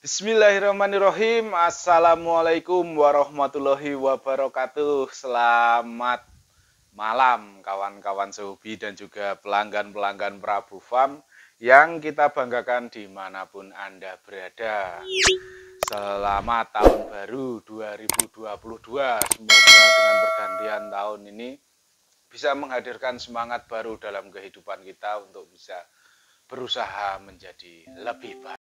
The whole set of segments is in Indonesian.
Bismillahirrahmanirrahim. Assalamualaikum warahmatullahi wabarakatuh. Selamat malam kawan-kawan sehobi dan juga pelanggan-pelanggan Prabu Farm yang kita banggakan dimanapun Anda berada. Selamat tahun baru 2022. Semoga dengan pergantian tahun ini bisa menghadirkan semangat baru dalam kehidupan kita untuk bisa berusaha menjadi lebih baik.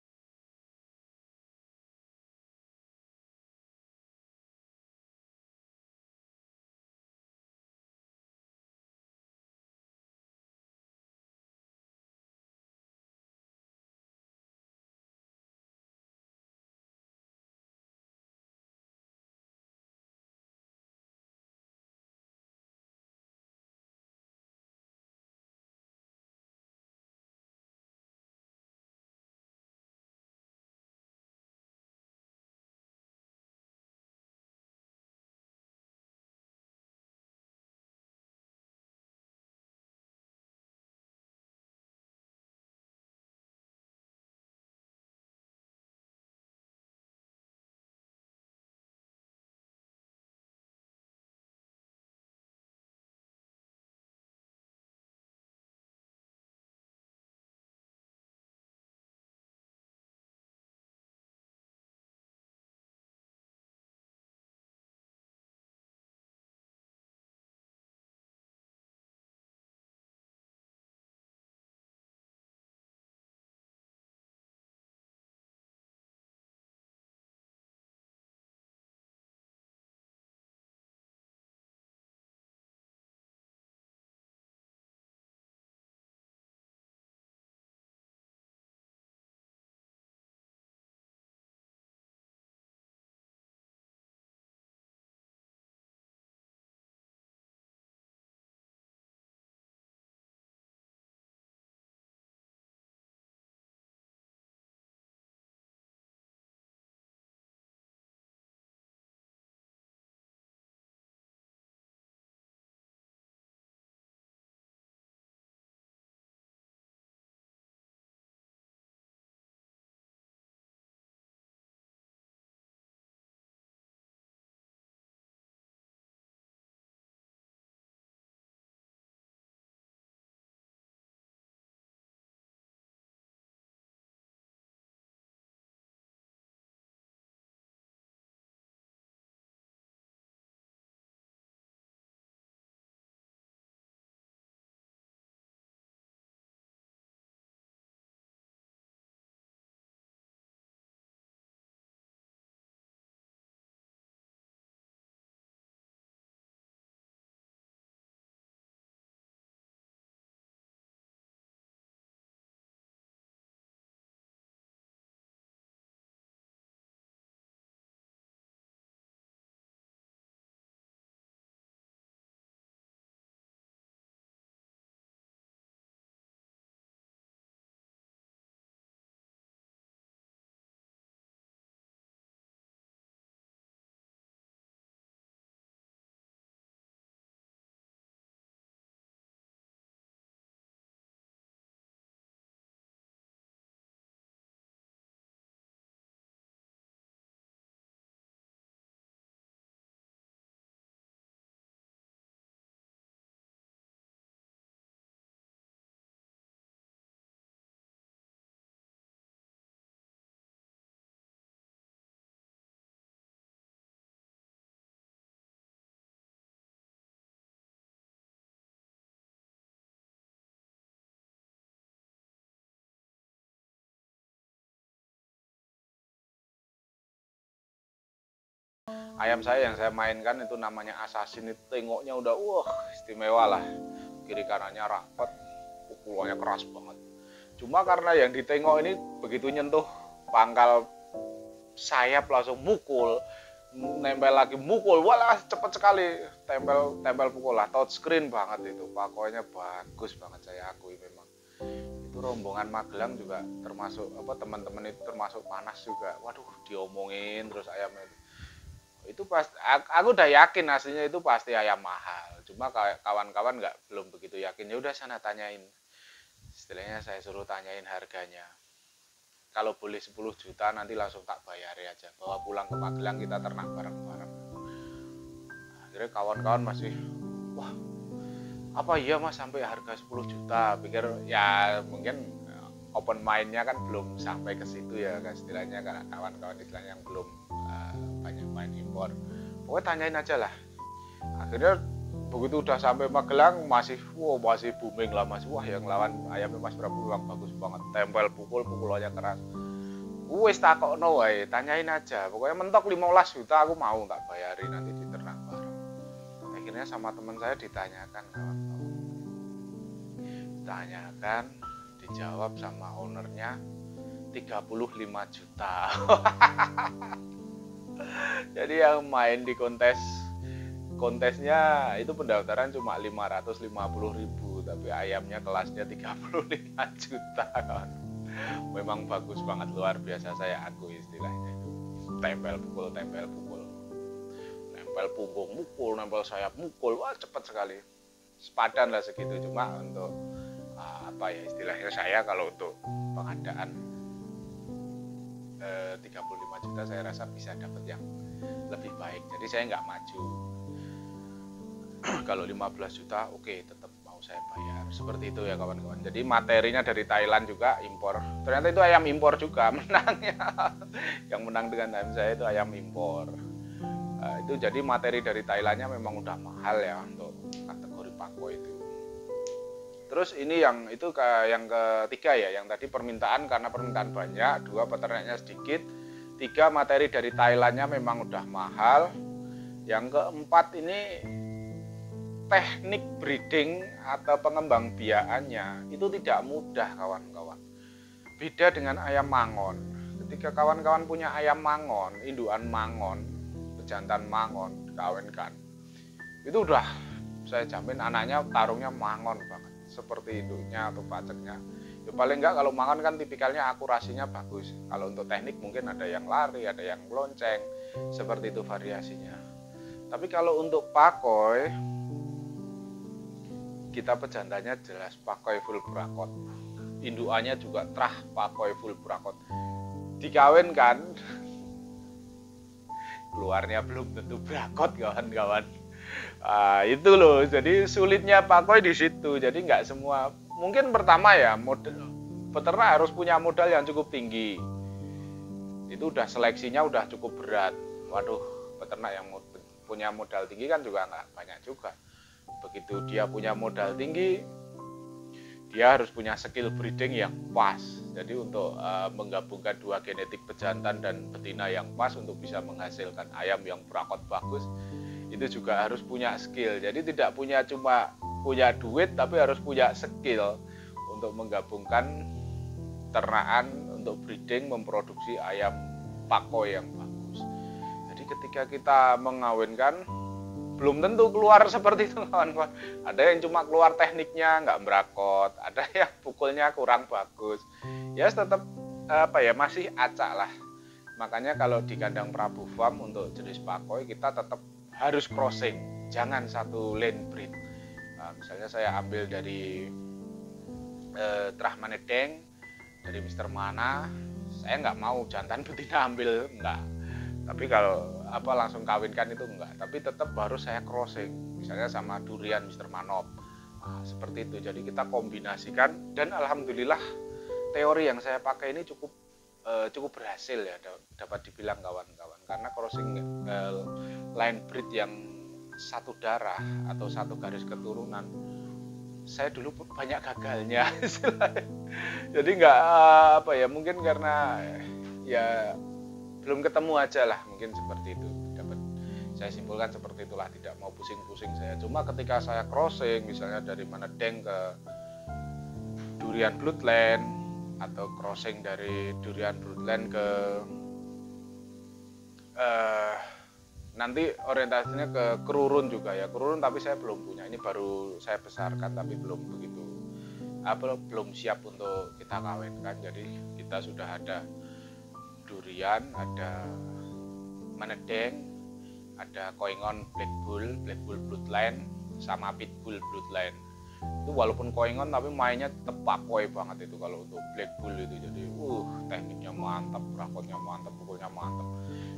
Ayam saya yang saya mainkan itu namanya Assassin, itu tengoknya udah wah istimewa lah, kiri kanannya rapat, pukulannya keras banget. Cuma karena yang ditengok ini begitu nyentuh pangkal sayap langsung mukul, nempel lagi mukul, walah cepet sekali, tempel tempel pukul lah, touchscreen banget itu, pokoknya bagus banget, saya akui memang. Itu rombongan Magelang juga termasuk apa, teman-teman itu termasuk panas juga, waduh diomongin terus ayamnya itu pas aku udah yakin aslinya itu pasti ayam mahal, cuma kawan-kawan nggak belum begitu yakin, ya udah sana tanyain, istilahnya saya suruh tanyain harganya, kalau boleh 10 juta nanti langsung tak bayari aja, bawa pulang ke Magelang kita ternak bareng-bareng. Akhirnya kawan-kawan masih, wah apa iya mas sampai harga 10 juta, pikir ya mungkin open mind-nya kan belum sampai ke situ ya kan, istilahnya karena kawan-kawan istilahnya yang belum banyak main impor. Pokoknya tanyain aja lah. Akhirnya begitu udah sampai Magelang masih booming lah mas, wah yang lawan ayamnya Mas Prabu yang bagus banget, tempel pukulannya keras. Wes takokno wae, tanyain aja. Pokoknya mentok 15 juta aku mau tak bayari nanti di ternak bareng. Akhirnya sama teman saya ditanyakan kawan-kawan. Ditanyakan, dijawab sama ownernya 35 juta. Jadi yang main di kontesnya itu pendaftaran cuma 550.000, tapi ayamnya kelasnya 35 juta kan. Memang bagus banget, luar biasa, saya akui istilahnya. Tempel pukul, nempel punggung mukul, nempel sayap mukul, wah cepat sekali. Sepadan lah segitu, cuma untuk apa ya istilahnya saya kalau untuk pengadaan 35 juta saya rasa bisa dapat yang lebih baik. Jadi saya nggak maju. Kalau 15 juta oke, tetap mau saya bayar. Seperti itu ya kawan-kawan. Jadi materinya dari Thailand juga impor. Ternyata itu ayam impor juga menangnya. Yang menang dengan ayam saya itu ayam impor. Itu jadi materi dari Thailandnya memang udah mahal ya untuk kategori Pakoi itu. Terus ini yang ketiga ya, yang tadi permintaan, karena permintaan banyak, 2 peternaknya sedikit, 3 materi dari Thailandnya memang udah mahal. Yang keempat ini teknik breeding atau pengembang biakannya itu tidak mudah kawan-kawan. Beda dengan ayam mangon. Ketika kawan-kawan punya ayam mangon, indukan mangon, pejantan mangon, dikawinkan, itu udah saya jamin anaknya tarungnya mangon banget, seperti induknya atau paceknya. Ya paling enggak kalau mangon kan tipikalnya akurasinya bagus. Kalau untuk teknik mungkin ada yang lari, ada yang melonceng, seperti itu variasinya. Tapi kalau untuk Pakoi, kita pejantannya jelas Pakoi full Bracot, indukannya juga trah Pakoi full Bracot. Dikawinkan keluarnya belum tentu Bracot kawan-kawan. Itu loh, jadi sulitnya Pakoi di situ. Jadi nggak semua, mungkin pertama ya peternak harus punya modal yang cukup tinggi. Itu udah seleksinya udah cukup berat. Waduh, peternak yang punya modal tinggi kan juga nggak banyak juga. Begitu dia punya modal tinggi, dia harus punya skill breeding yang pas. Jadi untuk menggabungkan 2 genetik pejantan dan betina yang pas untuk bisa menghasilkan ayam yang Bracot bagus, itu juga harus punya skill. Jadi tidak cuma punya duit, tapi harus punya skill untuk menggabungkan ternakan untuk breeding, memproduksi ayam Pakoi yang bagus. Jadi ketika kita mengawinkan, belum tentu keluar seperti itu kawan-kawan. Ada yang cuma keluar tekniknya nggak Bracot, ada yang pukulnya kurang bagus. Ya tetap masih acak lah. Makanya kalau di kandang Prabu Farm untuk jenis Pakoi kita tetap harus crossing, jangan satu lane breed. Misalnya saya ambil dari Trah Manedeng, dari Mr. Mana, saya nggak mau jantan betina ambil, enggak. Tapi kalau langsung kawinkan itu enggak, tapi tetap harus saya crossing, misalnya sama durian Mr. Manop. Seperti itu. Jadi kita kombinasikan, dan alhamdulillah teori yang saya pakai ini cukup berhasil ya, dapat dibilang kawan-kawan, karena crossing line breed yang satu darah atau satu garis keturunan, saya dulu banyak gagalnya. Jadi nggak mungkin karena ya belum ketemu aja lah, mungkin seperti itu. Dapat saya simpulkan seperti itulah, tidak mau pusing-pusing saya. Cuma ketika saya crossing misalnya dari Manedeng ke durian Bloodland, atau crossing dari durian Bloodland ke nanti orientasinya ke Kerurun juga ya, Kerurun, tapi saya belum punya, ini baru saya besarkan tapi belum begitu belum siap untuk kita kawinkan. Jadi kita sudah ada durian, ada Manedeng, ada Koingon Black Bull Bloodline, sama Pitbull Bloodline. Itu walaupun Koingon tapi mainnya tetap Pakoi banget itu kalau untuk Black Bull itu. Jadi tekniknya mantap, bracotnya mantap, pukulnya mantap.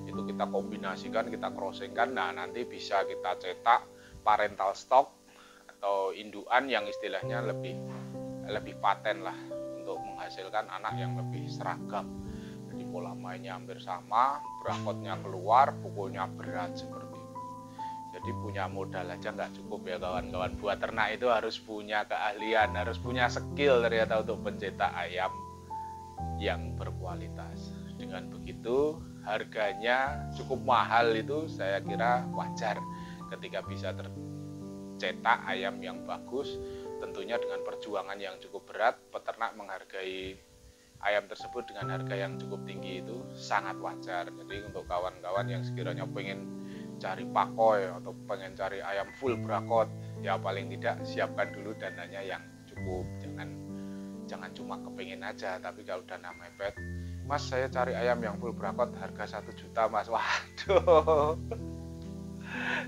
Itu kita kombinasikan, kita crossingkan, nah nanti bisa kita cetak parental stock atau indukan yang istilahnya lebih paten lah untuk menghasilkan anak yang lebih seragam. Jadi pola mainnya hampir sama, bracotnya keluar, pukulnya berat seperti itu. Jadi punya modal aja nggak cukup ya kawan-kawan. Buat ternak itu harus punya keahlian, harus punya skill ternyata untuk mencetak ayam yang berkualitas. Dengan begitu harganya cukup mahal, itu saya kira wajar ketika bisa tercetak ayam yang bagus. Tentunya dengan perjuangan yang cukup berat, peternak menghargai ayam tersebut dengan harga yang cukup tinggi itu sangat wajar. Jadi untuk kawan-kawan yang sekiranya pengen cari pakoy atau pengen cari ayam full bracot, ya paling tidak siapkan dulu dananya yang cukup. Jangan cuma kepengen aja, tapi kalau dana mepet, Mas saya cari ayam yang full bracot harga 1 juta Mas, waduh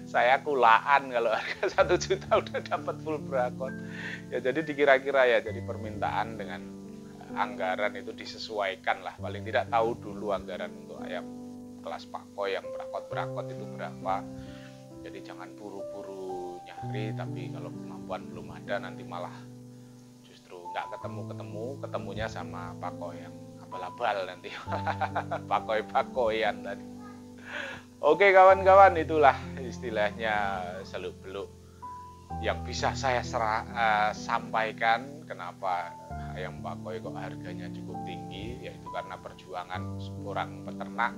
saya kulaan kalau harga 1 juta udah dapat full bracot. Ya jadi dikira-kira ya, jadi permintaan dengan anggaran itu disesuaikan lah, paling tidak tahu dulu anggaran untuk ayam kelas pakoy yang bracot itu berapa. Jadi jangan buru-buru nyari, tapi kalau kemampuan belum ada nanti malah justru nggak ketemunya sama pakoy yang abal-abal nanti pakoy-pakoyan tadi. Oke kawan-kawan, itulah istilahnya seluk-beluk yang bisa saya sampaikan kenapa ayam pakoy kok harganya cukup tinggi, yaitu karena perjuangan seorang peternak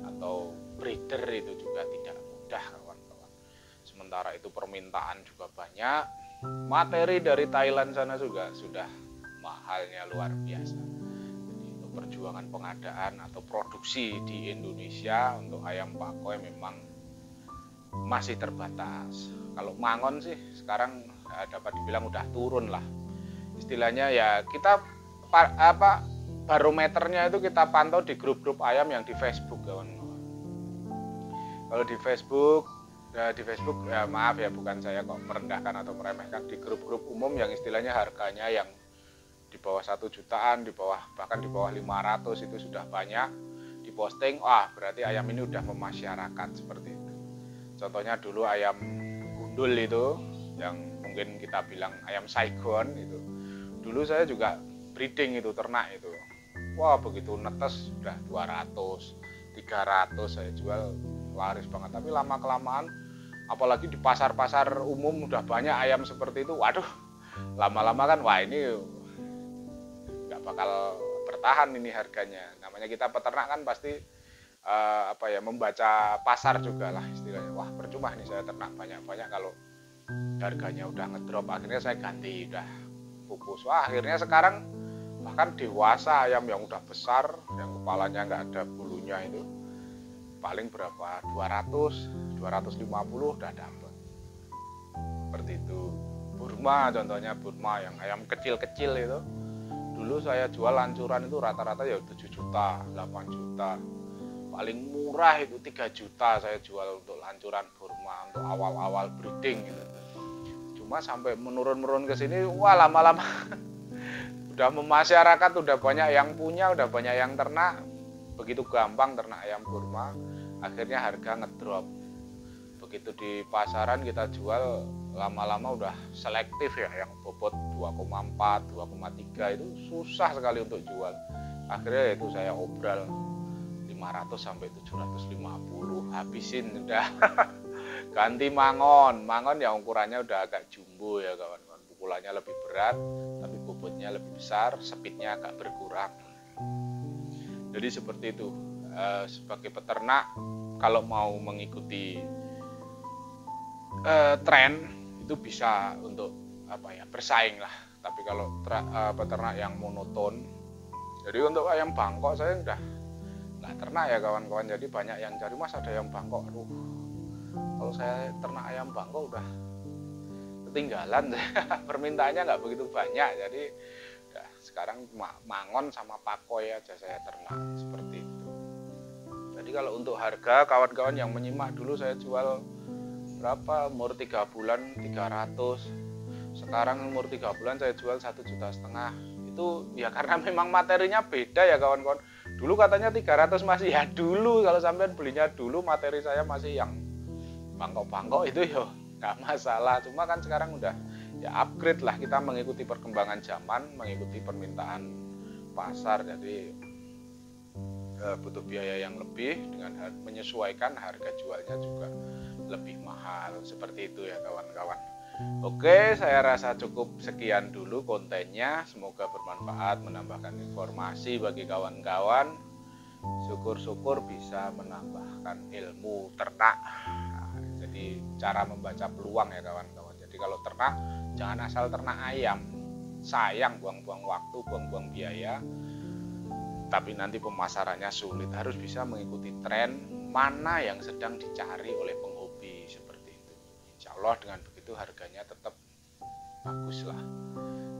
atau breeder itu juga tidak mudah kawan-kawan. Sementara itu permintaan juga banyak, materi dari Thailand sana juga sudah mahalnya luar biasa. Jadi untuk perjuangan pengadaan atau produksi di Indonesia untuk ayam pakoy memang masih terbatas. Kalau mangon sih sekarang dapat dibilang udah turun lah. Istilahnya ya kita barometernya itu kita pantau di grup-grup ayam yang di Facebook kawan. Kalau di Facebook ya maaf ya, bukan saya kok merendahkan atau meremehkan, di grup-grup umum yang istilahnya harganya yang di bawah 1 jutaan, bahkan di bawah 500 itu sudah banyak diposting, berarti ayam ini udah memasyarakat seperti itu. Contohnya dulu ayam gundul itu yang mungkin kita bilang ayam Saigon itu. Dulu saya juga breeding itu, ternak itu. Wah, begitu netes udah 200, 300 saya jual, laris banget. Tapi lama-kelamaan apalagi di pasar-pasar umum udah banyak ayam seperti itu. Waduh, lama-lama kan wah ini nggak bakal bertahan ini harganya. Namanya kita peternak kan pasti membaca pasar juga lah istilahnya. Wah, percuma nih saya ternak banyak-banyak kalau harganya udah ngedrop. Akhirnya saya ganti, udah pupus. Wah, akhirnya sekarang bahkan dewasa ayam yang udah besar, yang kepalanya nggak ada bulunya itu paling berapa, 200, 250 udah dapat. Seperti itu. Burma contohnya, Burma yang ayam kecil-kecil itu dulu saya jual lancuran itu rata-rata ya 7 juta, 8 juta. Paling murah itu 3 juta saya jual untuk lancuran Burma untuk awal-awal breeding gitu. Cuma sampai menurun ke sini, wah lama-lama udah memasyarakat, udah banyak yang punya, udah banyak yang ternak, begitu gampang ternak ayam Burma, akhirnya harga ngedrop. Begitu di pasaran kita jual, lama-lama udah selektif ya, yang bobot 2,4, 2,3 itu susah sekali untuk jual. Akhirnya itu saya obral 500 sampai 750, habisin udah. Ganti mangon yang ukurannya udah agak jumbo ya kawan-kawan, pukulannya lebih berat tapi bobotnya lebih besar, speednya agak berkurang. Jadi seperti itu. Sebagai peternak kalau mau mengikuti tren itu bisa untuk bersaing lah. Tapi kalau peternak yang monoton, jadi untuk ayam Bangkok saya udah nggak ternak ya kawan-kawan. Jadi banyak yang cari, Mas ada ayam Bangkok, aduh kalau saya ternak ayam Bangkok udah ketinggalan. Permintaannya nggak begitu banyak, jadi sekarang mangon sama pakoy aja saya ternak seperti itu. Jadi kalau untuk harga, kawan-kawan yang menyimak dulu saya jual berapa, umur 3 bulan 300, sekarang umur 3 bulan saya jual 1,5 juta. Itu ya karena memang materinya beda ya kawan-kawan. Dulu katanya 300 masih ya dulu, kalau sampean belinya dulu materi saya masih yang bangkok-bangkok itu ya nggak masalah. Cuma kan sekarang udah ya upgrade lah, kita mengikuti perkembangan zaman, mengikuti permintaan pasar, jadi butuh biaya yang lebih dengan menyesuaikan harga jualnya juga lebih mahal, seperti itu ya kawan-kawan. Oke, saya rasa cukup sekian dulu kontennya, semoga bermanfaat, menambahkan informasi bagi kawan-kawan. Syukur-syukur bisa menambahkan ilmu ternak. Nah, jadi cara membaca peluang ya kawan-kawan. Jadi kalau ternak jangan asal ternak ayam, sayang buang-buang waktu, buang-buang biaya, tapi nanti pemasarannya sulit. Harus bisa mengikuti tren mana yang sedang dicari oleh penghobi, seperti itu. Insya Allah dengan begitu harganya tetap bagus lah.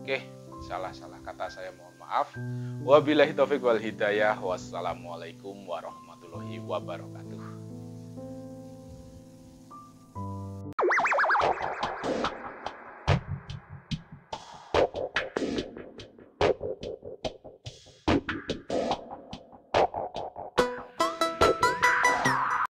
Oke, salah kata saya mohon maaf. Wabillahi taufiq wal hidayah. Wassalamualaikum warahmatullahi wabarakatuh.